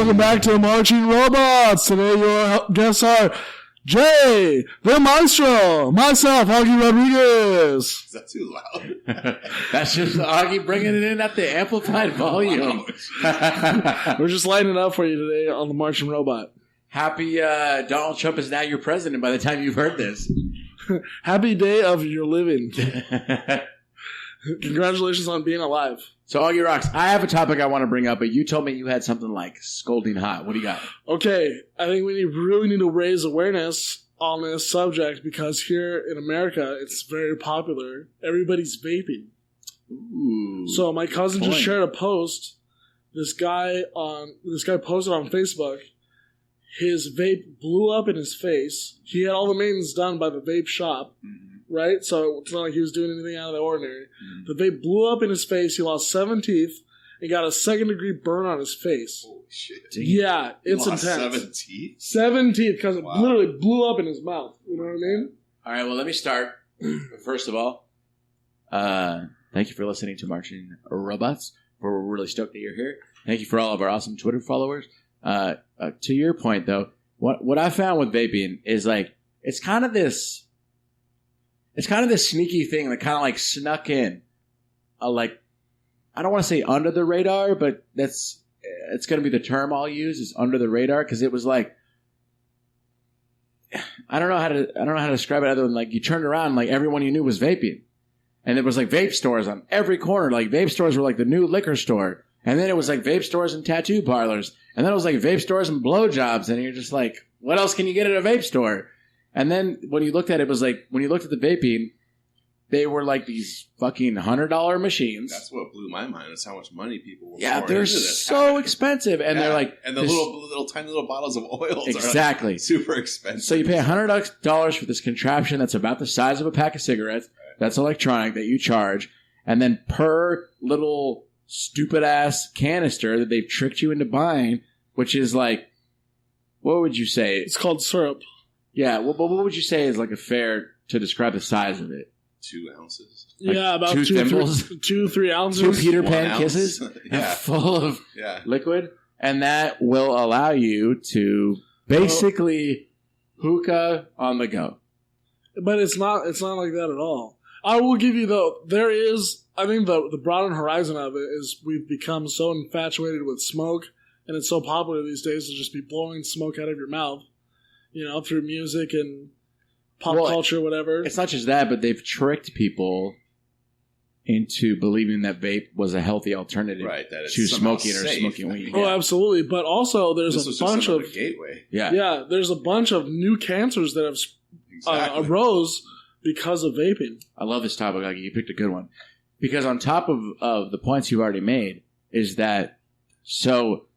welcome back to Marching Robots. Today your guests are Jay, the Maestro, myself, Augie Rodriguez. Is that too loud? That's just Augie bringing it in at the amplified volume. We're just lighting it up for you today on the Marching Robot. Happy Donald Trump is now your president by the time you've heard this. Happy day of your living. Congratulations on being alive. So, Augie Rocks, I have a topic I want to bring up, but you told me you had something like scalding hot. What do you got? Okay, I think we really need to raise awareness on this subject because here in America, it's very popular. Everybody's vaping. Ooh, so my cousin just shared a post. This guy posted on Facebook. His vape blew up in his face. He had all the maintenance done by the vape shop. Mm-hmm. Right? So it's not like he was doing anything out of the ordinary. Mm-hmm. The vape blew up in his face. He lost 7 teeth and got a 2nd-degree burn on his face. Holy shit. Yeah, it's intense. 7 teeth? 7 teeth because it literally blew up in his mouth. You know what I mean? All right, well, let me start. First of all, thank you for listening to Marching Robots. We're really stoked that you're here. Thank you for all of our awesome Twitter followers. To your point, though, what I found with vaping is like it's kind of this sneaky thing that kind of like snuck in, like I don't want to say under the radar, but it's going to be the term I'll use is under the radar because it was like I don't know how to describe it other than like you turned around and like everyone you knew was vaping, and there was like vape stores on every corner. Like vape stores were like the new liquor store. And then it was like vape stores and tattoo parlors. And then it was like vape stores and blowjobs. And you're just like, what else can you get at a vape store? And then when you looked at it, it was like, when you looked at the vaping, they were like these fucking $100 machines. That's what blew my mind. Is how much money people were pouring they're into this. So expensive. And they're like... And the little tiny little bottles of oils exactly. are like super expensive. So you pay $100 for this contraption that's about the size of a pack of cigarettes. Right. That's electronic that you charge. And then per little... stupid ass canister that they've tricked you into buying, which is like, what would you say? It's called syrup. Yeah, what would you say is like a fair to describe the size of it? 2 ounces. Like yeah, about 2, 3 ounces. 2 Peter Pan kisses full of liquid, and that will allow you to basically hookah on the go. But it's not like that at all. I will give you though, there is. I think the broader horizon of it is we've become so infatuated with smoke, and it's so popular these days to just be blowing smoke out of your mouth, you know, through music and pop culture, whatever. It's not just that, but they've tricked people into believing that vape was a healthy alternative to smoking or smoking weed. Oh, absolutely. But also there's a bunch of... gateway. Yeah, there's a bunch of new cancers that have arose because of vaping. I love this topic, Augie. You picked a good one. Because on top of the points you've already made is that so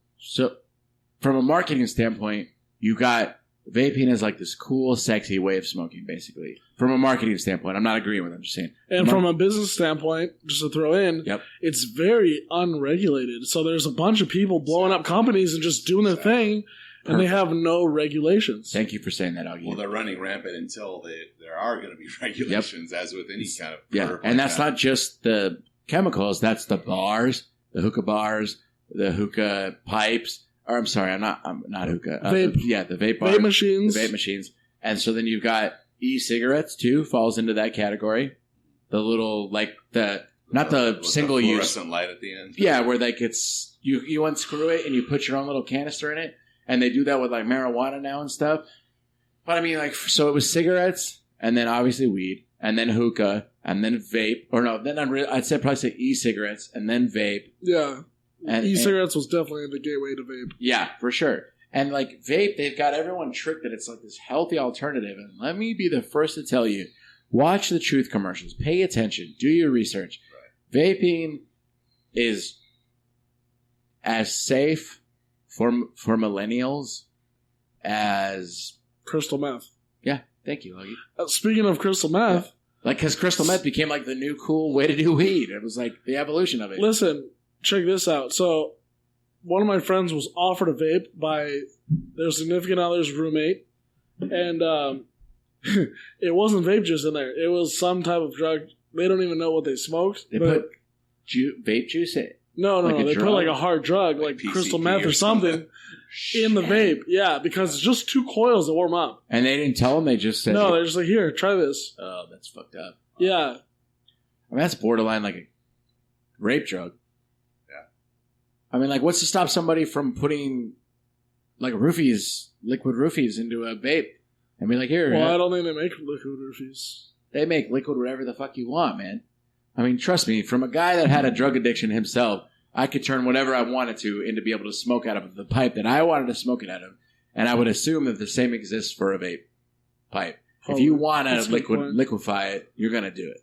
from a marketing standpoint, you got vaping as like this cool, sexy way of smoking, basically. From a marketing standpoint, I'm not agreeing with it, I'm just saying. And from a business standpoint, just to throw in, it's very unregulated. So there's a bunch of people blowing up companies and just doing their thing. And they have no regulations. Thank you for saying that, Augie. Well, they're running rampant until there are going to be regulations, as with any kind of... Yeah, and that's not just the chemicals. That's the bars, the hookah pipes. Or I'm sorry, I'm not hookah. Vape. The vape bars. Vape machines. The vape machines. And so then you've got e-cigarettes, too, falls into that category. The little, like, not the single use. Fluorescent light at the end. Yeah, where like it's... You unscrew it and you put your own little canister in it. And they do that with like marijuana now and stuff. But I mean, like, so it was cigarettes, and then obviously weed, and then hookah, and then vape. Or no, then I'd probably say e-cigarettes, and then vape. Yeah. And e-cigarettes was definitely the gateway to vape. Yeah, for sure. And like vape, they've got everyone tricked that it's like this healthy alternative. And let me be the first to tell you, watch the truth commercials. Pay attention. Do your research. Right. Vaping is as safe for millennials as crystal meth. Yeah, thank you, Augie. Speaking of crystal meth, like because crystal meth became like the new cool way to do weed. It was like the evolution of it. Listen, check this out. So, one of my friends was offered a vape by their significant other's roommate, and it wasn't vape juice in there. It was some type of drug. They don't even know what they smoked. They put vape juice in. No. They put like a hard drug, like crystal meth or something. in the vape. Yeah, because it's just 2 coils that warm up. And they didn't tell them. They just said, No, they're just like, here, try this. "Oh, that's fucked up." Yeah. I mean, that's borderline like a rape drug. Yeah. I mean, like, what's to stop somebody from putting like roofies, liquid roofies, into a vape and be like, "Here"? Well, I don't think they make liquid roofies. They make liquid whatever the fuck you want, man. I mean, trust me, from a guy that had a drug addiction himself, I could turn whatever I wanted to into be able to smoke out of the pipe that I wanted to smoke it out of. And I would assume that the same exists for a vape pipe. If you want to liquefy it, you're going to do it.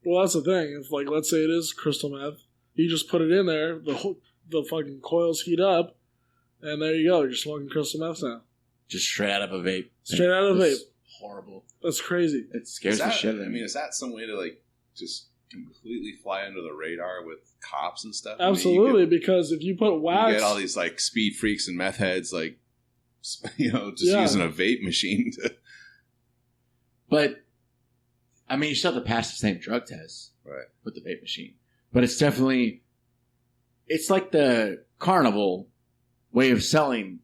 Well, that's the thing. If, like, let's say it is crystal meth, you just put it in there, the fucking coils heat up, and there you go. You're smoking crystal meth now. Just straight out of a vape. Straight out of a vape. Horrible. That's crazy. It scares the shit out of me. I mean, is that some way to, like, just completely fly under the radar with cops and stuff? Absolutely, because if you put wax... You get all these, like, speed freaks and meth heads, like, using a vape machine to... But, I mean, you still have to pass the same drug test with the vape machine. But it's definitely... It's like the carnival way of selling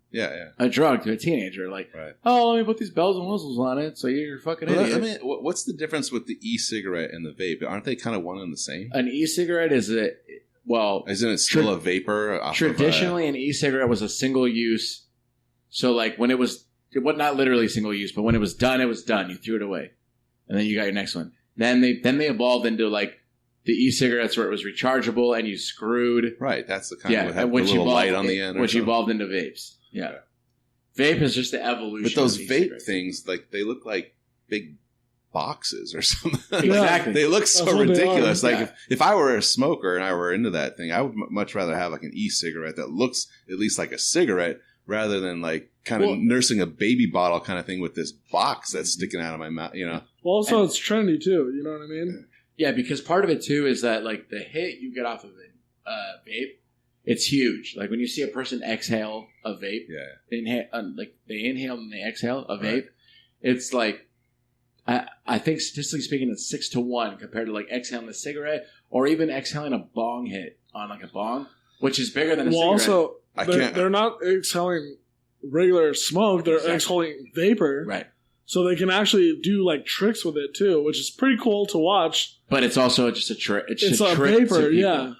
a drug to a teenager. Like, oh, let me put these bells and whistles on it so you're a fucking idiot. I mean, what's the difference with the e-cigarette and the vape? Aren't they kind of one and the same? An e-cigarette is a... Well... Isn't it still a vapor? Traditionally, an e-cigarette was a single use. So, like, when it was... not literally single use, but when it was done, You threw it away. And then you got your next one. Then they evolved into, like, the e-cigarettes where it was rechargeable and you screwed. Right, that's the kind of have the little light on the end. Which evolved into vapes. Yeah. Vape is just the evolution. But those vape things, like, they look like big boxes or something. Exactly. They look so ridiculous. Like, if I were a smoker and I were into that thing, I would much rather have, like, an e-cigarette that looks at least like a cigarette rather than, like, kind of nursing a baby bottle kind of thing with this box that's sticking out of my mouth, you know? Well, also, it's trendy, too. You know what I mean? Yeah, because part of it, too, is that, like, the hit you get off of a vape, it's huge. Like, when you see a person exhale a vape, they inhale and they exhale a vape, it's like, I think statistically speaking, it's 6 to 1 compared to, like, exhaling a cigarette or even exhaling a bong hit on, like, a bong, which is bigger than a cigarette. Also, they're not exhaling regular smoke, they're exhaling vapor. Right. So they can actually do, like, tricks with it, too, which is pretty cool to watch. But it's also just a trick. It's a trick vapor, yeah.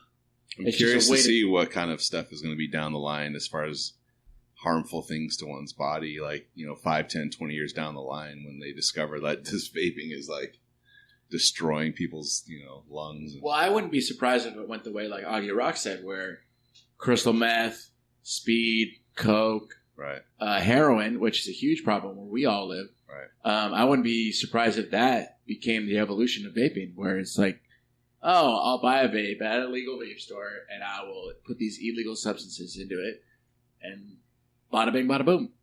I'm curious to see what kind of stuff is going to be down the line as far as harmful things to one's body, like, 5, 10, 20 years down the line when they discover that this vaping is, like, destroying people's, lungs. Well, I wouldn't be surprised if it went the way, like Augie Rock said, where crystal meth, speed, coke, heroin, which is a huge problem where we all live. Right. I wouldn't be surprised if that became the evolution of vaping, where it's like, oh, I'll buy a vape at a legal vape store, and I will put these illegal substances into it, and bada bing, bada boom,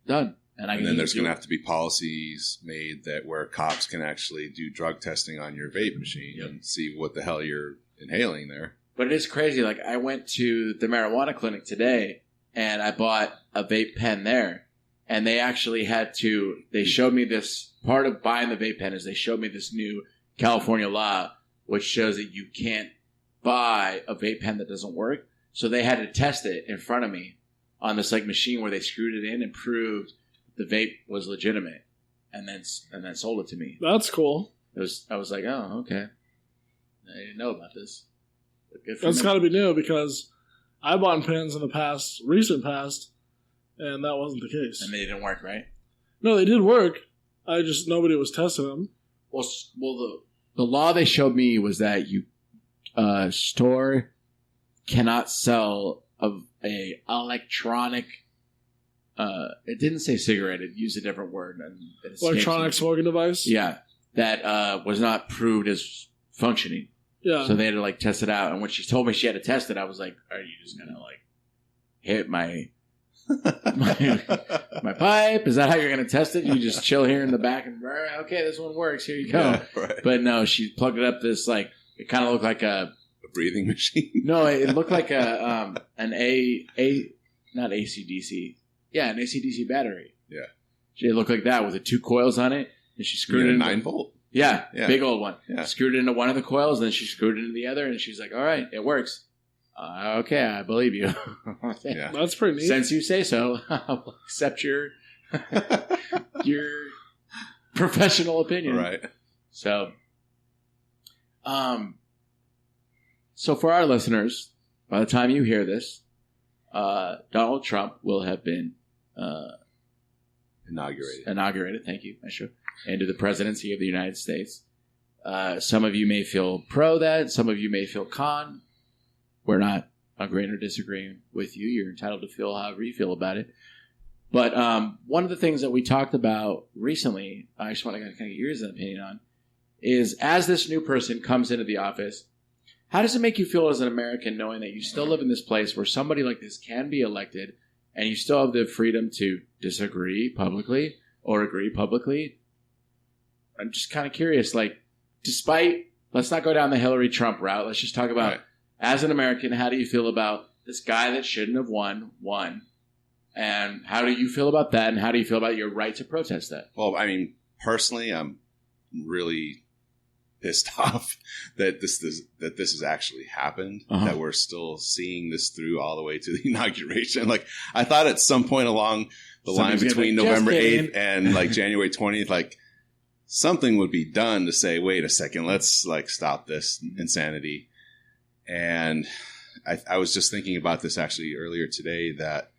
done. And then there's going to have to be policies made that where cops can actually do drug testing on your vape machine and see what the hell you're inhaling there. But it is crazy. Like, I went to the marijuana clinic today, and I bought a vape pen there. And they actually they showed me this, part of buying the vape pen is they showed me this new California law, which shows that you can't buy a vape pen that doesn't work. So they had to test it in front of me on this, like, machine where they screwed it in and proved the vape was legitimate, and then sold it to me. That's cool. I was like, oh, okay. I didn't know about this. That's got to be new, because I bought pens in the recent past, and that wasn't the case. And they didn't work, right? No, they did work. Nobody was testing them. Well, the law they showed me was that you store cannot sell a electronic. It didn't say cigarette. It used a different word. Electronic smoking device. Yeah, that was not proved as functioning. Yeah. So they had to, like, test it out. And when she told me she had to test it, I was like, "Are you just gonna, like, hit my my pipe? Is that how you're gonna test it? You just chill here in the back and okay, this one works. Here you go." Yeah, right. But no, she plugged it up. This, like, it kind of looked like a breathing machine. No, it looked like an not AC/DC. Yeah, an AC/DC battery. Yeah. It looked like that with the 2 coils on it, and she screwed it in 9-volt. Yeah, big old one. Yeah. Screwed it into one of the coils, then she screwed it into the other, and she's like, "All right, it works. Okay, I believe you. Yeah. That's pretty neat. Since you say so, I'll accept your professional opinion. Right. So, so for our listeners, by the time you hear this, Donald Trump will have been inaugurated. Thank you, Maestro, into the presidency of the United States. Some of you may feel pro that. Some of you may feel con. We're not agreeing or disagreeing with you. You're entitled to feel however you feel about it. But one of the things that we talked about recently, I just want to kind of get your opinion on, is as this new person comes into the office, how does it make you feel as an American knowing that you still live in this place where somebody like this can be elected and you still have the freedom to disagree publicly or agree publicly? I'm just kind of curious, like, despite, let's not go down the Hillary Trump route. Let's just talk about, as an American, how do you feel about this guy that shouldn't have won? And how do you feel about that? And how do you feel about your right to protest that? Well, I mean, personally, I'm really pissed off that this has actually happened, that we're still seeing this through all the way to the inauguration. Like, I thought at some point along the line between November 8th and like January 20th, like something would be done to say, wait a second, let's like stop this insanity. And I was just thinking about this actually earlier today, that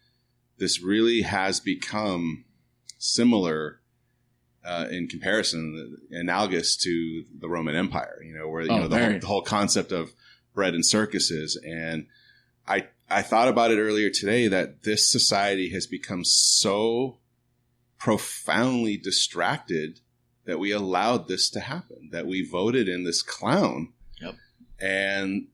this really has become similar in comparison, analogous to the Roman Empire, where the whole concept of bread and circuses. And I thought about it earlier today, that this society has become so profoundly distracted that we allowed this to happen, that we voted in this clown. Yep. And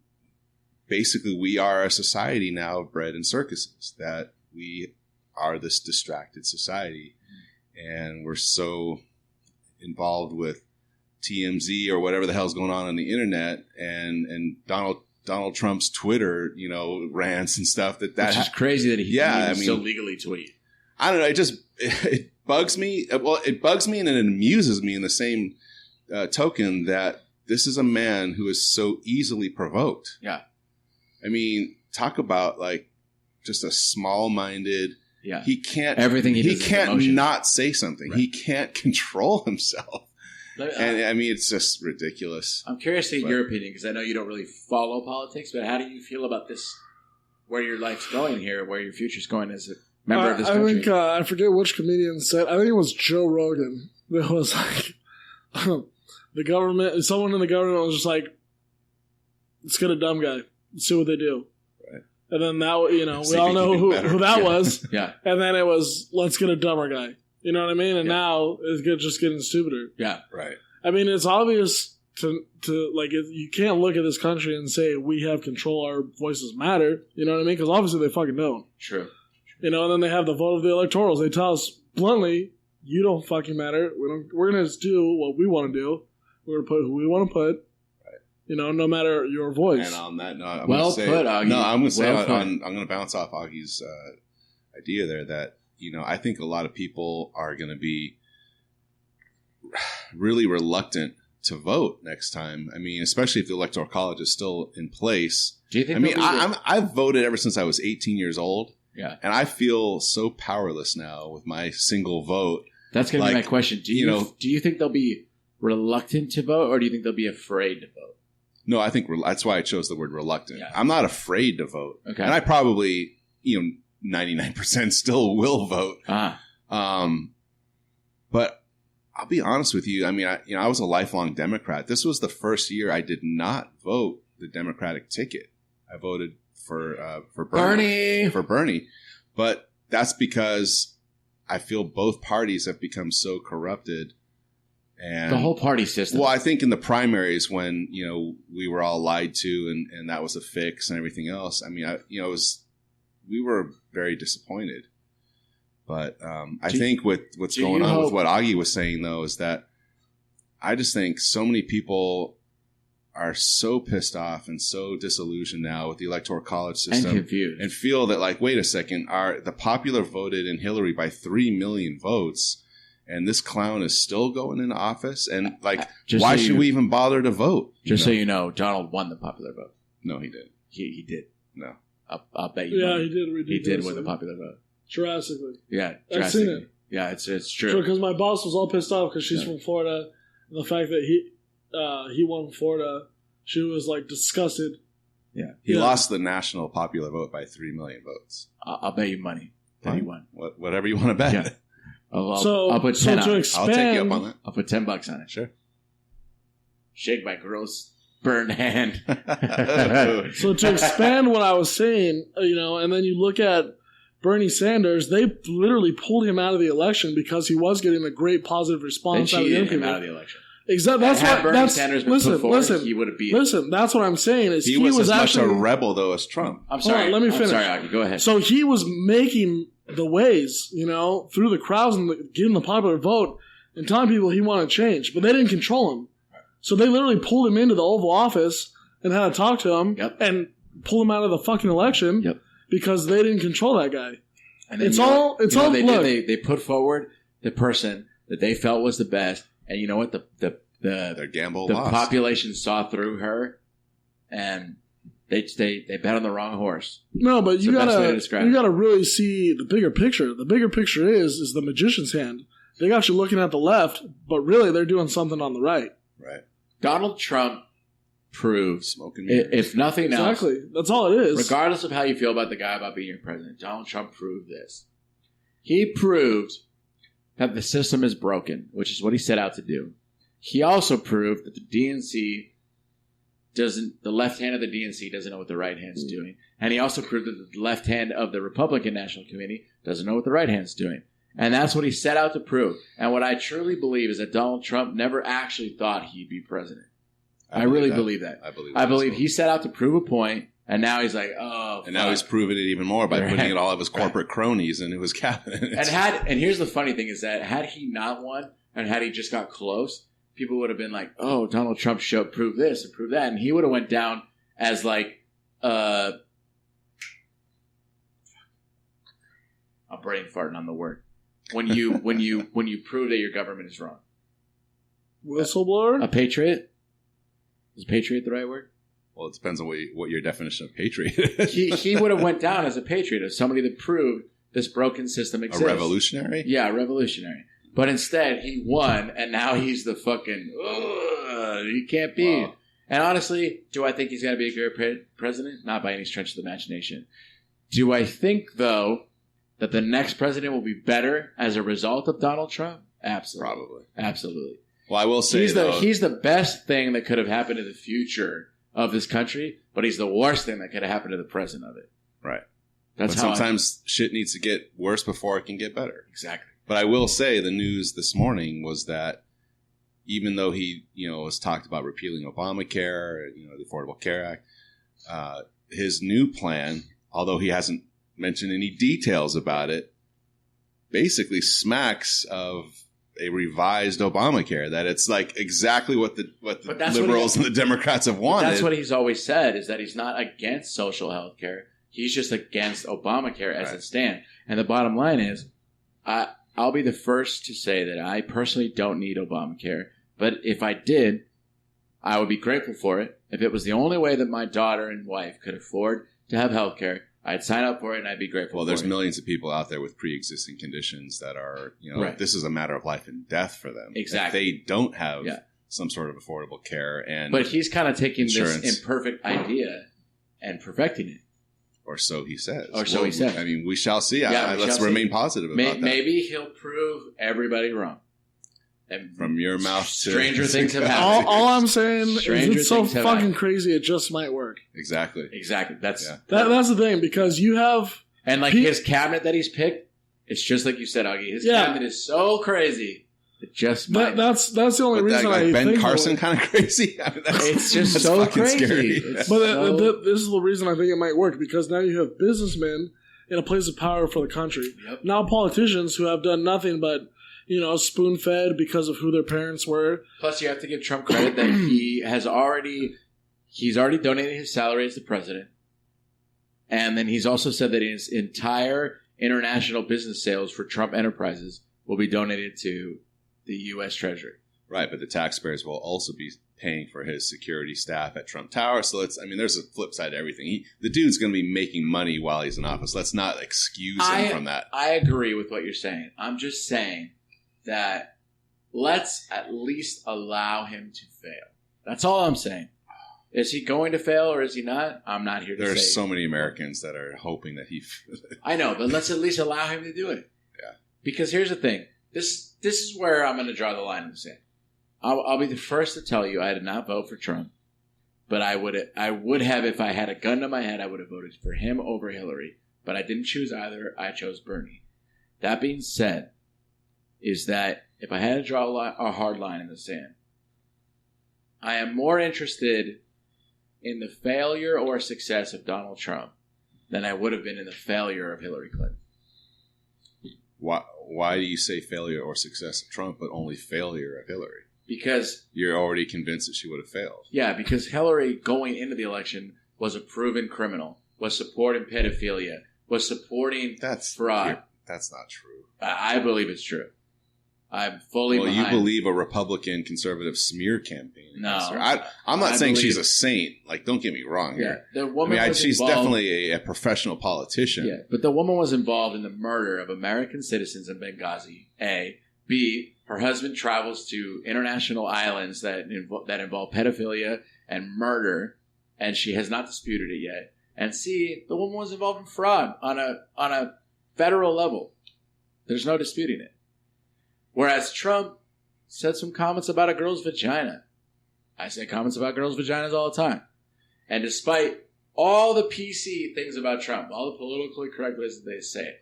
basically we are a society now of bread and circuses, that we are this distracted society. And we're so involved with TMZ or whatever the hell's going on the internet, and Donald Trump's Twitter, rants and stuff. Which is crazy that he can still legally tweet. I don't know. It bugs me. Well, it bugs me and it amuses me in the same token that this is a man who is so easily provoked. Yeah. I mean, talk about like just a small-minded. Yeah. He can't. Everything he can't not say something. Right. He can't control himself. And I mean, it's just ridiculous. I'm curious to get your opinion, because I know you don't really follow politics, but how do you feel about this, where your life's going here, where your future's going as a member of this country? I think, I forget which comedian said, I think it was Joe Rogan, that was like, the government, someone in the government was just like, let's get a dumb guy, let's see what they do. And then now, we all know who that was. Yeah. And then it was, let's get a dumber guy. You know what I mean? And now it's just getting stupider. Yeah. Right. I mean, it's obvious to like, you can't look at this country and say we have control, our voices matter. You know what I mean? Because obviously they fucking don't. True. And then they have the vote of the electorals. They tell us bluntly, you don't fucking matter. We're going to just do what we want to do. We're going to put who we want to put. No matter your voice. And on that note, I'm going to say, Augie. No, I'm going to say, I'm going to bounce off Augie's idea there that, I think a lot of people are going to be really reluctant to vote next time. I mean, especially if the Electoral College is still in place. Do you think? I mean, I've voted ever since I was 18 years old. Yeah. And I feel so powerless now with my single vote. That's going to be my question. Do you think they'll be reluctant to vote, or do you think they'll be afraid to vote? No, I think that's why I chose the word reluctant. Yeah. I'm not afraid to vote. Okay. And I probably, 99% still will vote. But I'll be honest with you. I mean, I was a lifelong Democrat. This was the first year I did not vote the Democratic ticket. I voted for Bernie. For Bernie. But that's because I feel both parties have become so corrupted. And the whole party system. Well, I think in the primaries when, we were all lied to and that was a fix and everything else. I mean, we were very disappointed. But I think with what's going on with what Augie was saying, though, is that I just think so many people are so pissed off and so disillusioned now with the Electoral College system. And confused. And feel that, like, wait a second, the popular voted in Hillary by 3 million votes. And this clown is still going into office. And, like, why should we even bother to vote? So you know, Donald won the popular vote. No, he did. He did. No. I'll bet you. Yeah, money. he did. He did win the popular vote. Drastically. Yeah, I've seen it. Yeah, it's true. Sure, because my boss was all pissed off because she's from Florida. And the fact that he won Florida, she was like disgusted. Yeah, he lost the national popular vote by 3 million votes. I'll bet you money that he won. Whatever you want to bet. Yeah. I'll put 10 to on it. expand, I'll take you up on that. I'll put $10 on it. Sure. Shake my gross burned hand. So to expand what I was saying, and then you look at Bernie Sanders, they literally pulled him out of the election because he was getting a great positive response. They cheated him out of the election. Exactly. That's what Bernie Sanders been put forward, he would have beat. Listen, that's what I'm saying. Is he was as actually much a rebel though as Trump. I'm sorry. Let me finish. I'm sorry, Augie. Go ahead. So he was making the waves, through the crowds and getting the popular vote and telling people he wanted change, but they didn't control him. So they literally pulled him into the Oval Office and had to talk to him and pull him out of the fucking election because they didn't control that guy. And then they put forward the person that they felt was the best, and you know what? Their gamble the lost. population saw through her, and they bet on the wrong horse. No, but you gotta really see the bigger picture. The bigger picture is the magician's hand. They got you looking at the left, but really they're doing something on the right. Right. Donald Trump proved, if nothing else, exactly. That's all it is. Regardless of how you feel about the guy about being your president, Donald Trump proved this. He proved that the system is broken, which is what he set out to do. He also proved that the DNC the left hand of the DNC doesn't know what the right hand's doing. And he also proved that the left hand of the Republican National Committee doesn't know what the right hand's doing. And that's what he set out to prove. And what I truly believe is that Donald Trump never actually thought he'd be president. I really believe that. I believe he set out to prove a point, and now he's like, oh. And now he's proven it even more by putting in all of his corporate cronies into his cabinet. And here's the funny thing is that had he not won, and had he just got close, people would have been like, oh, Donald Trump proved this and proved that. And he would have went down as like, I'm brain farting on the word. When you prove that your government is wrong. Whistleblower? A patriot? Is patriot the right word? Well, it depends on what your definition of patriot is. He would have went down as a patriot, as somebody that proved this broken system exists. A revolutionary? Yeah, a revolutionary. But instead, he won, and now he's the fucking, he can't be. Wow. And honestly, do I think he's going to be a great president? Not by any stretch of the imagination. Do I think, though, that the next president will be better as a result of Donald Trump? Absolutely. Probably. Absolutely. Well, I will say, he's the best thing that could have happened to the future of this country, but he's the worst thing that could have happened to the present of it. Right. That's but how sometimes shit needs to get worse before it can get better. Exactly. But I will say the news this morning was that even though he, was talked about repealing Obamacare, the Affordable Care Act, his new plan, although he hasn't mentioned any details about it, basically smacks of a revised Obamacare. That it's like exactly what the liberals and the Democrats have wanted. That's what he's always said, is that he's not against social health care. He's just against Obamacare as it stands. And the bottom line is, I'll be the first to say that I personally don't need Obamacare. But if I did, I would be grateful for it. If it was the only way that my daughter and wife could afford to have health care, I'd sign up for it and I'd be grateful for it. Well, there's millions of people out there with pre-existing conditions that are, this is a matter of life and death for them. Exactly. If they don't have some sort of affordable care. But he's kind of taking this imperfect idea and perfecting it. Or so he says. He says. I mean, we shall see. Let's remain positive about that. Maybe he'll prove everybody wrong. And from your mouth to... Stranger things have happened. All I'm saying is it's so fucking crazy, it just might work. Exactly. That's the thing, because you have... And like his cabinet that he's picked, it's just like you said, Augie. His cabinet is so crazy. It just might. That's the only reason I think... Ben Carson kind of crazy? I mean, it's just so crazy. This is the reason I think it might work, because now you have businessmen in a place of power for the country. Yep. Now politicians who have done nothing but... spoon-fed because of who their parents were. Plus, you have to give Trump credit that he's already donated his salary as the president. And then he's also said that his entire international business sales for Trump Enterprises will be donated to the U.S. Treasury. Right, but the taxpayers will also be paying for his security staff at Trump Tower. So there's a flip side to everything. The dude's going to be making money while he's in office. Let's not excuse him from that. I agree with what you're saying. I'm just saying that let's at least allow him to fail. That's all I'm saying. Is he going to fail or is he not? I'm not here to say. There's so many Americans that are hoping that he... I know, but let's at least allow him to do it. Yeah. Because here's the thing. This is where I'm going to draw the line in the sand. I'll be the first to tell you I did not vote for Trump. But I would have, if I had a gun to my head, I would have voted for him over Hillary. But I didn't choose either. I chose Bernie. That being said, is that if I had to draw a hard line in the sand, I am more interested in the failure or success of Donald Trump than I would have been in the failure of Hillary Clinton. Why do you say failure or success of Trump, but only failure of Hillary? Because you're already convinced that she would have failed. Yeah, because Hillary, going into the election, was a proven criminal, was supporting pedophilia, was supporting fraud. That's not true. I believe it's true. I'm fully behind. You believe a Republican conservative smear campaign. No. I'm not saying she's a saint. Like, don't get me wrong here. The woman she's definitely a professional politician. Yeah, but the woman was involved in the murder of American citizens in Benghazi, A. B, her husband travels to international islands that involve pedophilia and murder, and she has not disputed it yet. And C, the woman was involved in fraud on a federal level. There's no disputing it. Whereas Trump said some comments about a girl's vagina. I say comments about girls' vaginas all the time. And despite all the PC things about Trump, all the politically correct ways that they say it,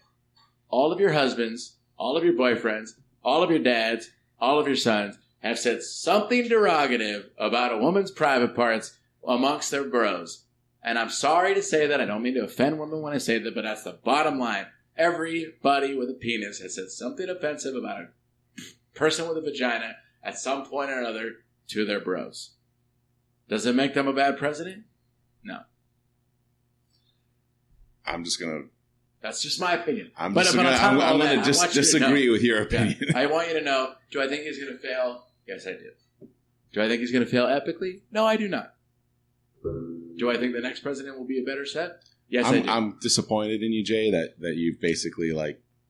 all of your husbands, all of your boyfriends, all of your dads, all of your sons have said something derogative about a woman's private parts amongst their bros. And I'm sorry to say that. I don't mean to offend women when I say that, but that's the bottom line. Everybody with a penis has said something offensive about a person with a vagina at some point or another to their bros. Does it make them a bad president? No. That's just my opinion. I'm going to just disagree with your opinion. Yeah. I want you to know, do I think he's going to fail? Yes, I do. Do I think he's going to fail epically? No, I do not. Do I think the next president will be a better set? Yes, I do. I'm disappointed in you, Jay, that you've basically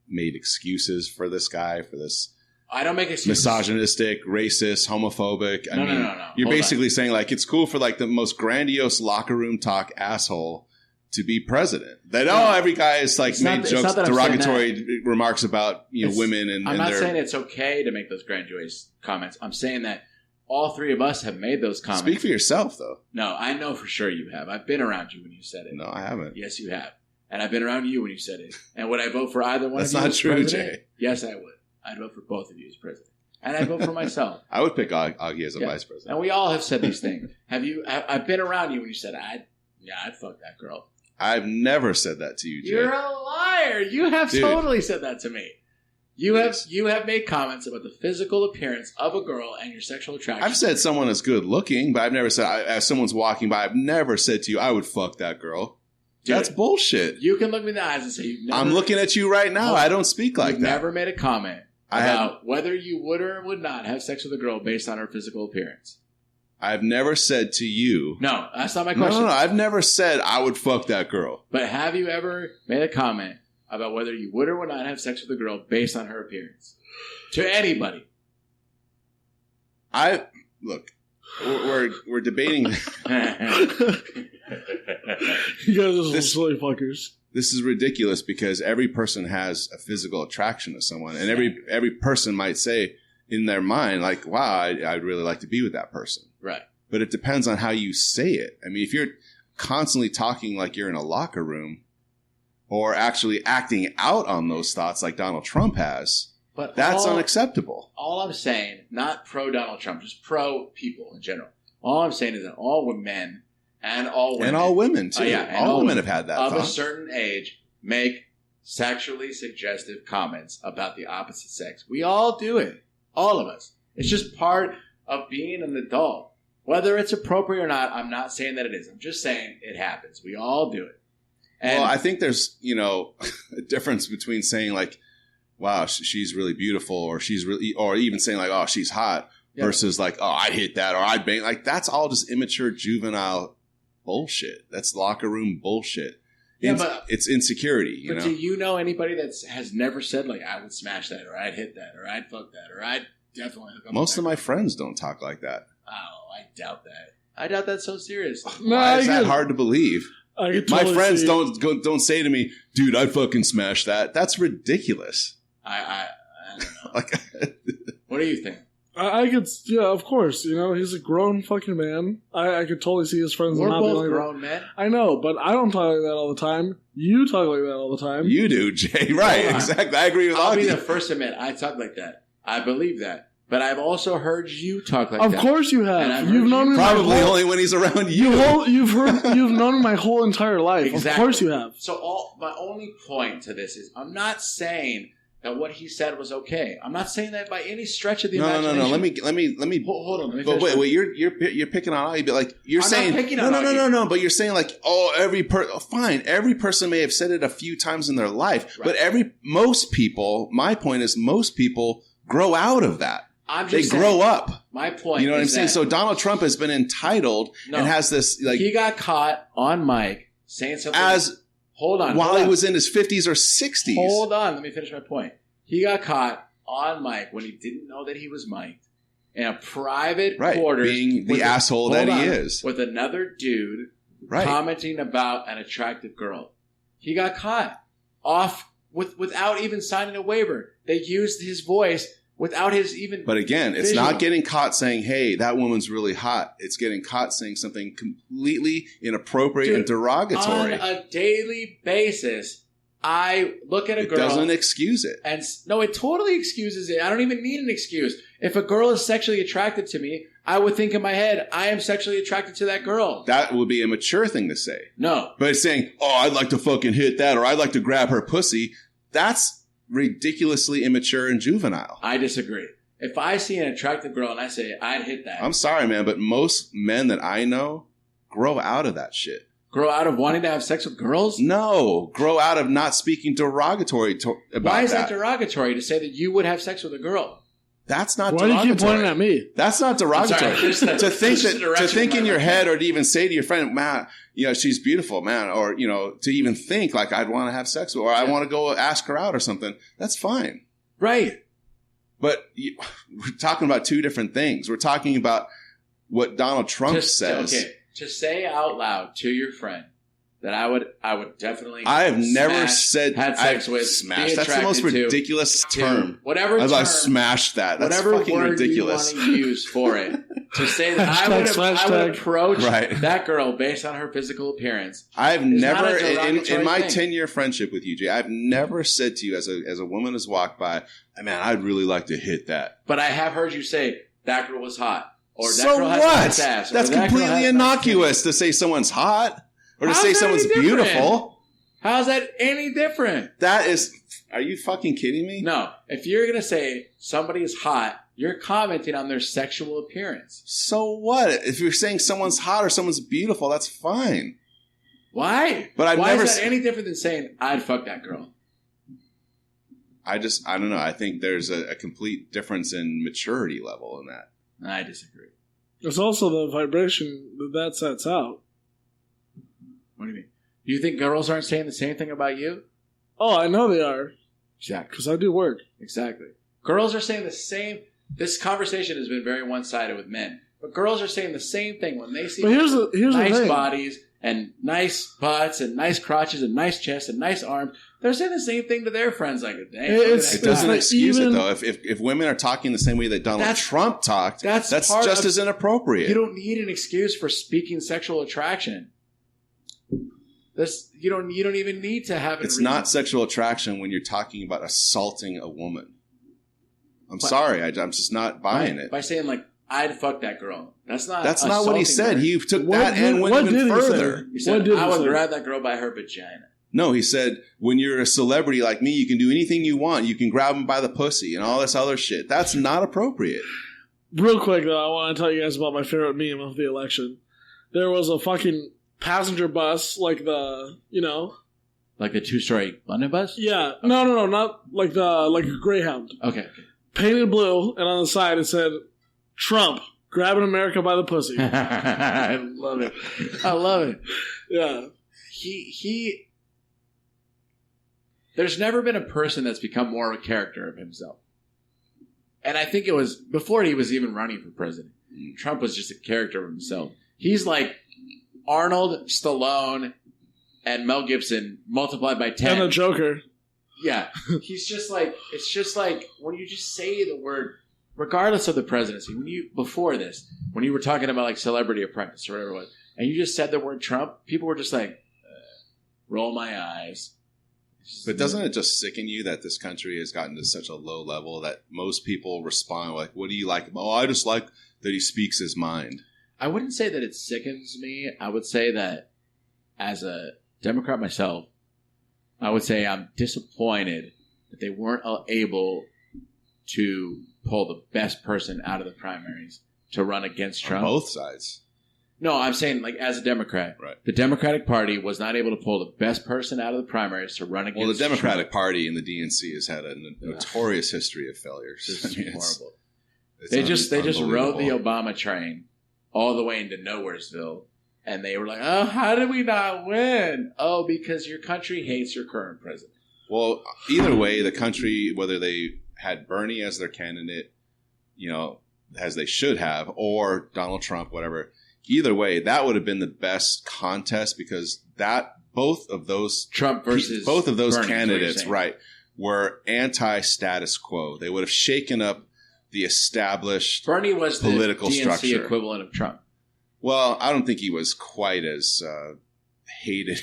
made excuses for this guy, for this... I don't make excuses. Misogynistic, racist, homophobic. No. You're basically saying it's cool for the most grandiose locker room talk asshole to be president. That every guy has made jokes, derogatory remarks about women and I'm not saying it's okay to make those grandiose comments. I'm saying that all three of us have made those comments. Speak for yourself, though. No, I know for sure you have. I've been around you when you said it. No, I haven't. Yes, you have. And I've been around you when you said it. And would I vote for either one of you as president? That's not true, Jay. Yes, I would. I'd vote for both of you as president. And I'd vote for myself. I would pick Augie as a vice president. And we all have said these things. I've been around you when you said, I'd fuck that girl. I've never said that to you, Jay. You're a liar. You have totally said that to me. You have made comments about the physical appearance of a girl and your sexual attraction. I've said someone is good looking, but I've never said, as someone's walking by, I've never said to you, I would fuck that girl. Dude, that's bullshit. You can look me in the eyes and say, I'm looking at you right now. I don't speak like that. You've never made a comment about whether you would or would not have sex with a girl based on her physical appearance. I've never said to you... No, that's not my question. No, I've never said I would fuck that girl. But have you ever made a comment about whether you would or would not have sex with a girl based on her appearance? To anybody. Look, we're debating... You guys are some silly fuckers. This is ridiculous because every person has a physical attraction to someone. And every person might say in their mind, wow, I'd really like to be with that person. Right. But it depends on how you say it. I mean, if you're constantly talking like you're in a locker room or actually acting out on those thoughts like Donald Trump has, that's unacceptable. All I'm saying, not pro Donald Trump, just pro people in general. All I'm saying is that all men and all women. And all women, too. All women have had that of thought. A certain age make sexually suggestive comments about the opposite sex. We all do it. All of us. It's just part of being an adult. Whether it's appropriate or not, I'm not saying that it is. I'm just saying it happens. We all do it. And I think there's, a difference between saying wow, she's really beautiful, or even saying oh, she's hot, versus like, oh, I hit that or I bang. Like that's all just immature, juvenile bullshit. That's locker room bullshit. Yeah, but it's insecurity. But do you know anybody that has never said like, I would smash that, or I'd hit that, or I'd fuck that, or I'd definitely hook up? Most of my friends don't talk like that. Oh, I doubt that. I doubt that's so seriously. Why is that hard to believe? My friends don't say to me, dude, I'd fucking smash that. That's ridiculous. I don't know. What do you think? I could, yeah, of course. You know, he's a grown fucking man. I could totally see his friends. We're not both being like grown men. I know, but I don't talk like that all the time. You talk like that all the time. You do, Jay. Right, exactly. I agree with I'll be you. the first to admit I talk like that. I believe that. But I've also heard you talk like that. Of that. course you have. You've known me probably only when he's around you. You've known me my whole entire life. Exactly. Of course you have. So my only point to this is I'm not saying that what he said was okay. I'm not saying that by any stretch of the imagination. No. Let me hold on. But wait. You're picking on Ollie. But like you're saying, no. But you're saying like, oh, fine. Every person may have said it a few times in their life, right. But most people. My point is, most people grow out of that. They grow up. My point. You know what I'm saying? So Donald Trump has been entitled and has this like he got caught on mic saying something. Hold on. While he was in his 50s or 60s. Hold on. Let me finish my point. He got caught on mic when he didn't know that he was mic'd in a private quarters. Being the asshole that he is. With another dude commenting about an attractive girl. He got caught off without even signing a waiver. They used his voice without his even. But again, it's not getting caught saying, hey, that woman's really hot. It's getting caught saying something completely inappropriate and derogatory. On a daily basis, I look at a girl. It doesn't excuse it. And no, it totally excuses it. I don't even need an excuse. If a girl is sexually attracted to me, I would think in my head, I am sexually attracted to that girl. That would be a mature thing to say. No. But saying, oh, I'd like to fucking hit that, or I'd like to grab her pussy, that's ridiculously immature and juvenile. I disagree. If I see an attractive girl and I say, I'd hit that. I'm sorry, man, but most men that I know grow out of that shit. Grow out of wanting to have sex with girls? No. Grow out of not speaking derogatory about that. Why is that derogatory to say that you would have sex with a girl? That's not derogatory. Why do you keep pointing at me? That's not derogatory. To think in your head or to even say to your friend, man, you know, she's beautiful, man, or, you know, to even think like I'd want to have sex with her or I want to go ask her out or something, that's fine. Right. But we're talking about two different things. We're talking about what Donald Trump says. Okay. To say out loud to your friend that I would definitely. I have never said had sex with. Smash. That's the most ridiculous term. Whatever. I was like, smash that. That's fucking ridiculous. Whatever word you want to use for it. To say that I would approach that girl based on her physical appearance. I've never in my 10-year friendship with you, Jay. I've never said to you as a woman has walked by, man, I'd really like to hit that. But I have heard you say that girl was hot. Or that so girl has what? Nice ass, that's completely innocuous to say someone's hot or to say someone's beautiful. How's that any different? That is. Are you fucking kidding me? No. If you're gonna say somebody is hot, you're commenting on their sexual appearance. So what? If you're saying someone's hot or someone's beautiful, that's fine. Why? But Why is that any different than saying I'd fuck that girl? I don't know. I think there's a complete difference in maturity level in that. I disagree. It's also the vibration that sets out. What do you mean? Do you think girls aren't saying the same thing about you? Oh, I know they are. Exactly. Because I do work. Exactly. Girls are saying the same. This conversation has been very one-sided with men. But girls are saying the same thing when they see here's nice the bodies and nice butts and nice crotches and nice chests and nice arms. They're saying the same thing to their friends. Like, dang, it doesn't excuse it, though. If women are talking the same way that Donald Trump talked, that's just as inappropriate. You don't need an excuse for speaking sexual attraction. You don't even need to have it. It's not sexual attraction when you're talking about assaulting a woman. I'm sorry. I'm just not buying it. By saying, like, I'd fuck that girl. That's not what he said. He took that and went even further. He said, I would grab that girl by her vagina. No, he said, when you're a celebrity like me, you can do anything you want. You can grab them by the pussy and all this other shit. That's not appropriate. Real quick, though, I want to tell you guys about my favorite meme of the election. There was a fucking passenger bus, like the, you know. Like the 2-story London bus? Yeah. Okay. No, not like a Greyhound. Okay. Painted blue, and on the side it said, Trump grabbing America by the pussy. I love it. I love it. Yeah. He. There's never been a person that's become more of a character of himself. And I think it was before he was even running for president. Trump was just a character of himself. He's like Arnold, Stallone, and Mel Gibson multiplied by 10. And the Joker. Yeah. He's just like, it's just like when you just say the word, regardless of the presidency, before this, when you were talking about like Celebrity Apprentice or whatever it was, and you just said the word Trump, people were just like, roll my eyes. But doesn't it just sicken you that this country has gotten to such a low level that most people respond like, what do you like? Oh, I just like that he speaks his mind. I wouldn't say that it sickens me. I would say that as a Democrat myself, I would say I'm disappointed that they weren't able to pull the best person out of the primaries to run against Trump. On both sides. No, I'm saying like as a Democrat, right. The Democratic Party was not able to pull the best person out of the primaries to run against Trump. Well, the Democratic Party and the DNC has had a notorious history of failures. It's horrible. They just rode the Obama train all the way into Nowheresville, and they were like, "Oh, how did we not win? Oh, because your country hates your current president." Well, either way, the country, whether they had Bernie as their candidate, as they should have, or Donald Trump, whatever. Either way, that would have been the best contest because both of those Bernie, candidates, right, were anti-status quo. They would have shaken up the established Bernie was political the DNC structure. Equivalent of Trump. Well, I don't think he was quite as hated,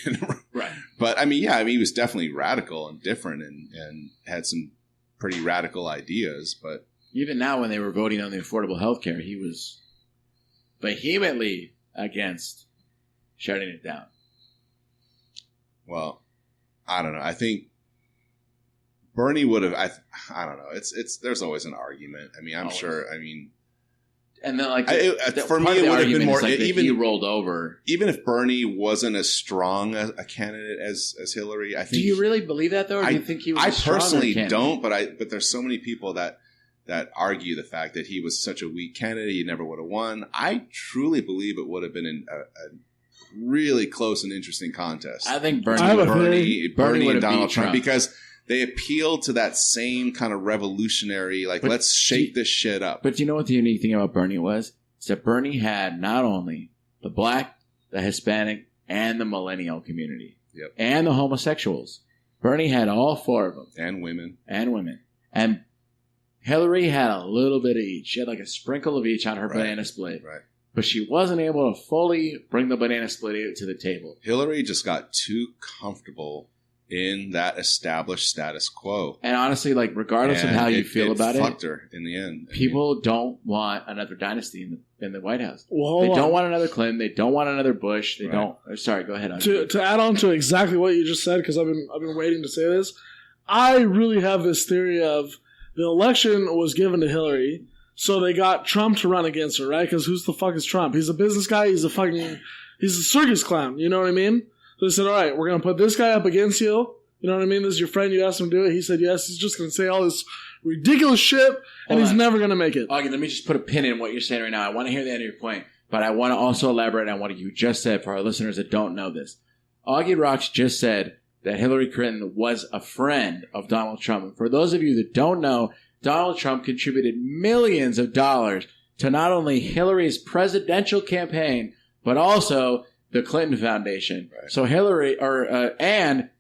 right? But he was definitely radical and different, and had some pretty radical ideas. But even now, when they were voting on the affordable health care, he was vehemently against shutting it down. Well, I don't know. I think Bernie would have. I don't know. It's there's always an argument. I'm sure. And then for me, it would have been more. Even he rolled over. Even if Bernie wasn't as strong a candidate as Hillary, I think. Do you really believe that though? Or do you think he was? I personally don't, but there's so many people that argue the fact that he was such a weak candidate, he never would have won. I truly believe it would have been a really close and interesting contest. I think Bernie and Donald Trump, because they appeal to that same kind of revolutionary, let's shake this shit up. But you know what the unique thing about Bernie was? It's that Bernie had not only the black, the Hispanic, and the millennial community. Yep. And the homosexuals. Bernie had all four of them. And women. And Hillary had a little bit of each. She had like a sprinkle of each on her banana split. Right. But she wasn't able to fully bring the banana split to the table. Hillary just got too comfortable in that established status quo. And honestly, regardless of how you feel about it, fucked her in the end. People don't want another dynasty in the White House. Well, they don't want another Clinton. They don't want another Bush. They don't. Sorry, go ahead. To add on to exactly what you just said, because I've been waiting to say this. I really have this theory of the election was given to Hillary, so they got Trump to run against her, right? Because who's the fuck is Trump? He's a business guy. He's a circus clown. You know what I mean? So they said, all right, we're going to put this guy up against you. You know what I mean? This is your friend. You asked him to do it. He said yes. He's just going to say all this ridiculous shit, and he's never going to make it. Augie, let me just put a pin in what you're saying right now. I want to hear the end of your point, but I want to also elaborate on what you just said for our listeners that don't know this. Augie Rocks just said that Hillary Clinton was a friend of Donald Trump. And for those of you that don't know, Donald Trump contributed millions of dollars to not only Hillary's presidential campaign, but also the Clinton Foundation. Right. So and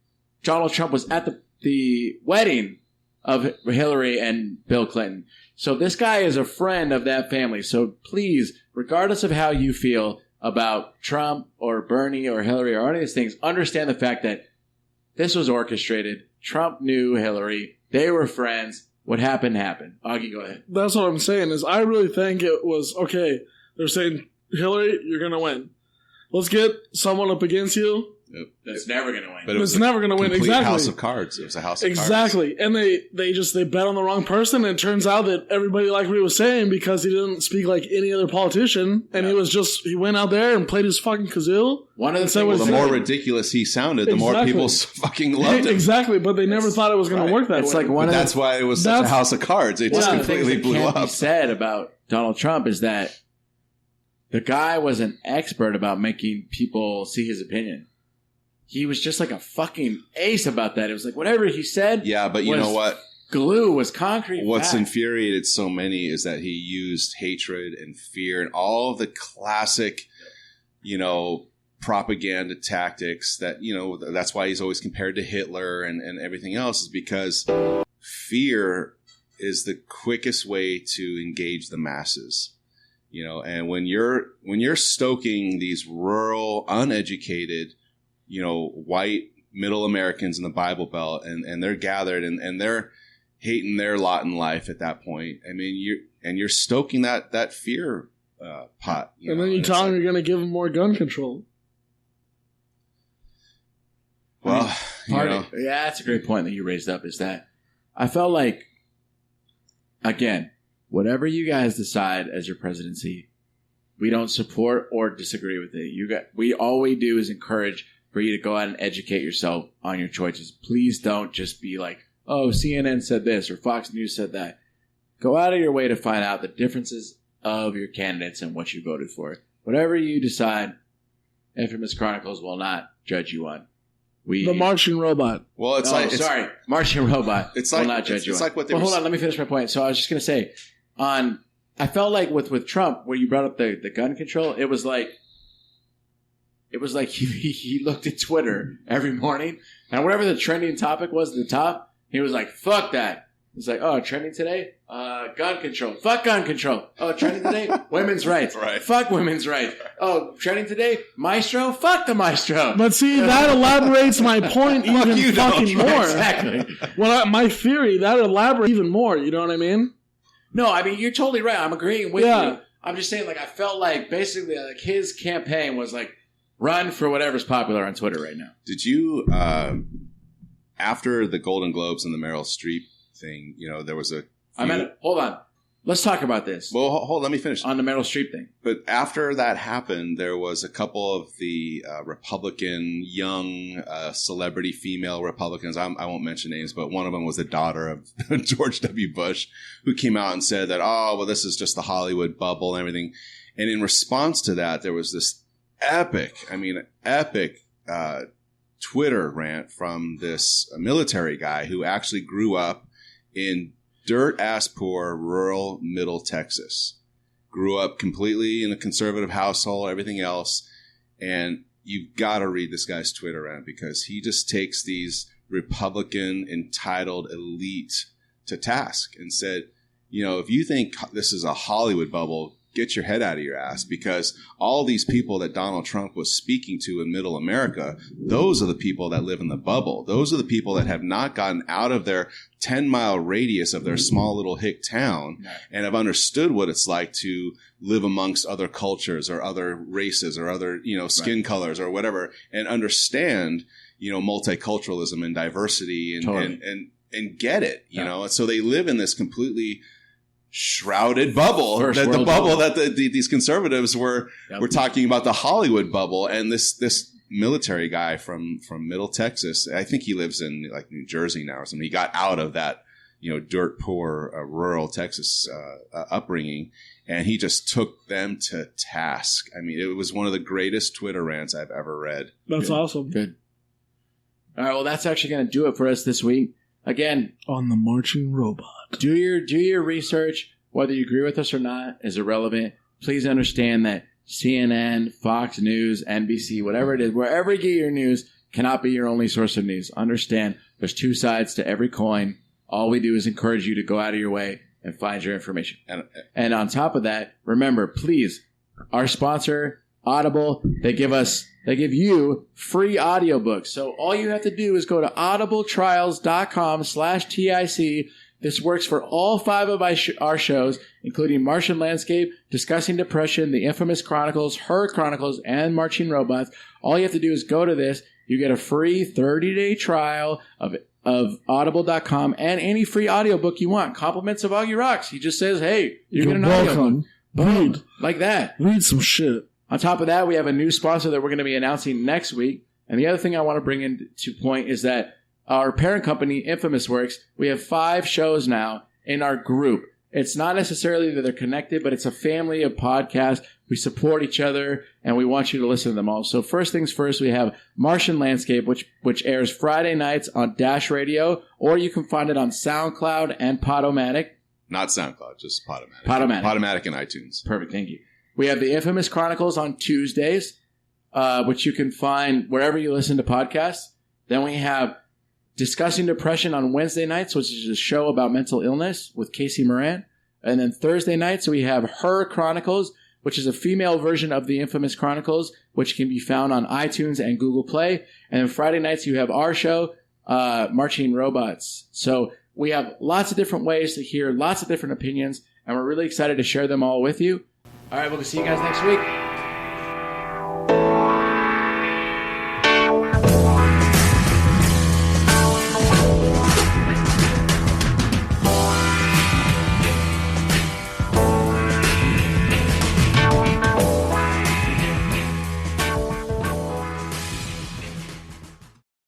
Donald Trump was at the wedding of Hillary and Bill Clinton. So this guy is a friend of that family. So please, regardless of how you feel about Trump or Bernie or Hillary or any of these things, understand the fact that this was orchestrated. Trump knew Hillary. They were friends. What happened, happened. Augie, go ahead. That's what I'm saying is I really think it was, okay, they're saying, Hillary, you're going to win. Let's get someone up against you. Yep. That's never going to win. But it was never going to win. Exactly. House of Cards. It was a house of cards. Exactly. And they bet on the wrong person. And it turns out that everybody liked what he was saying because he didn't speak like any other politician. And he went out there and played his fucking kazoo. One of the things, the more ridiculous he sounded, the more people fucking loved him. Exactly. But they never thought it was going to work that way. That's why it was such a house of cards. It just completely blew up. Said about Donald Trump is that the guy was an expert about making people see his opinion. He was just like a fucking ace about that. It was like whatever he said. Yeah, but you know what? Glue was concrete. What's fact. infuriated so many is that he used hatred and fear and all of the classic, propaganda tactics that, that's why he's always compared to Hitler and everything else, is because fear is the quickest way to engage the masses. And when you're stoking these rural, uneducated, white middle Americans in the Bible Belt and they're gathered and they're hating their lot in life at that point. I mean, you're stoking that fear pot. And then you tell them you're going to give them more gun control. Well, yeah, that's a great point that you raised up, is that I felt like, again, whatever you guys decide as your presidency, we don't support or disagree with it. All we do is encourage for you to go out and educate yourself on your choices. Please don't just be like, oh, CNN said this or Fox News said that. Go out of your way to find out the differences of your candidates and what you voted for. Whatever you decide, Infamous Chronicles will not judge you on. The Martian Robot. Well, Martian Robot. It's like will not judge you. It's like what they hold on, let me finish my point. So I was just going to say, I felt like with Trump, where you brought up the gun control, it was like he looked at Twitter every morning, and whatever the trending topic was at the top, he was like, "Fuck that." It's like, oh, trending today? Gun control. Fuck gun control. Oh, trending today? Women's rights. Right. Fuck women's rights. Oh, trending today? Maestro? Fuck the maestro. But see, that elaborates my point even fucking more. Exactly. Well, my theory, that elaborates even more. You know what I mean? No, I mean, you're totally right. I'm agreeing with you. I'm just saying, like, I felt like basically like his campaign was like, run for whatever's popular on Twitter right now. Did you, after the Golden Globes and the Meryl Streep thing, there was a... hold on. Let's talk about this. Well, hold. Let me finish. On the Meryl Streep thing. But after that happened, there was a couple of the Republican young celebrity female Republicans. I won't mention names, but one of them was the daughter of George W. Bush, who came out and said that, this is just the Hollywood bubble and everything. And in response to that, there was this epic Twitter rant from this military guy who actually grew up in dirt-ass poor rural middle Texas. Grew up completely in a conservative household, everything else. And you've got to read this guy's Twitter rant because he just takes these Republican entitled elite to task and said, if you think this is a Hollywood bubble, get your head out of your ass, because all these people that Donald Trump was speaking to in middle America, those are the people that live in the bubble. Those are the people that have not gotten out of their 10-mile radius of their small little hick town and have understood what it's like to live amongst other cultures or other races or other, skin colors or whatever, and understand, multiculturalism and diversity and get it, and so they live in this completely shrouded bubble, that these conservatives were talking about, the Hollywood bubble. And this military guy from Middle Texas, I think he lives in like New Jersey now or something. He got out of that, dirt poor rural Texas upbringing, and he just took them to task. I mean, it was one of the greatest Twitter rants I've ever read. That's awesome. Good. All right. Well, that's actually going to do it for us this week. Again, on the Marching Robot. Do your research. Whether you agree with us or not is irrelevant. Please understand that CNN, Fox News, NBC, whatever it is, wherever you get your news, cannot be your only source of news. Understand there's two sides to every coin. All we do is encourage you to go out of your way and find your information. And on top of that, remember, please, our sponsor, Audible, they give you free audiobooks. So all you have to do is go to audibletrials.com/TIC. This works for all 5 of our shows, including Martian Landscape, Discussing Depression, The Infamous Chronicles, Her Chronicles, and Marching Robots. All you have to do is go to this. You get a free 30-day trial of audible.com and any free audiobook you want. Compliments of Augie Rocks. He just says, hey, you get an audiobook. Boom. Like that. Read some shit. On top of that, we have a new sponsor that we're going to be announcing next week. And the other thing I want to bring into point is that our parent company, Infamous Works, we have 5 shows now in our group. It's not necessarily that they're connected, but it's a family of podcasts. We support each other, and we want you to listen to them all. So first things first, we have Martian Landscape, which airs Friday nights on Dash Radio, or you can find it on SoundCloud and Podomatic. Not SoundCloud, just Podomatic. Podomatic and iTunes. Perfect, thank you. We have the Infamous Chronicles on Tuesdays, which you can find wherever you listen to podcasts. Then we have Discussing Depression on Wednesday nights, which is a show about mental illness with Casey Moran. And then Thursday nights, we have Her Chronicles, which is a female version of the Infamous Chronicles, which can be found on iTunes and Google Play. And then Friday nights, you have our show, Marching Robots. So we have lots of different ways to hear lots of different opinions, and we're really excited to share them all with you. All right, we'll see you guys next week.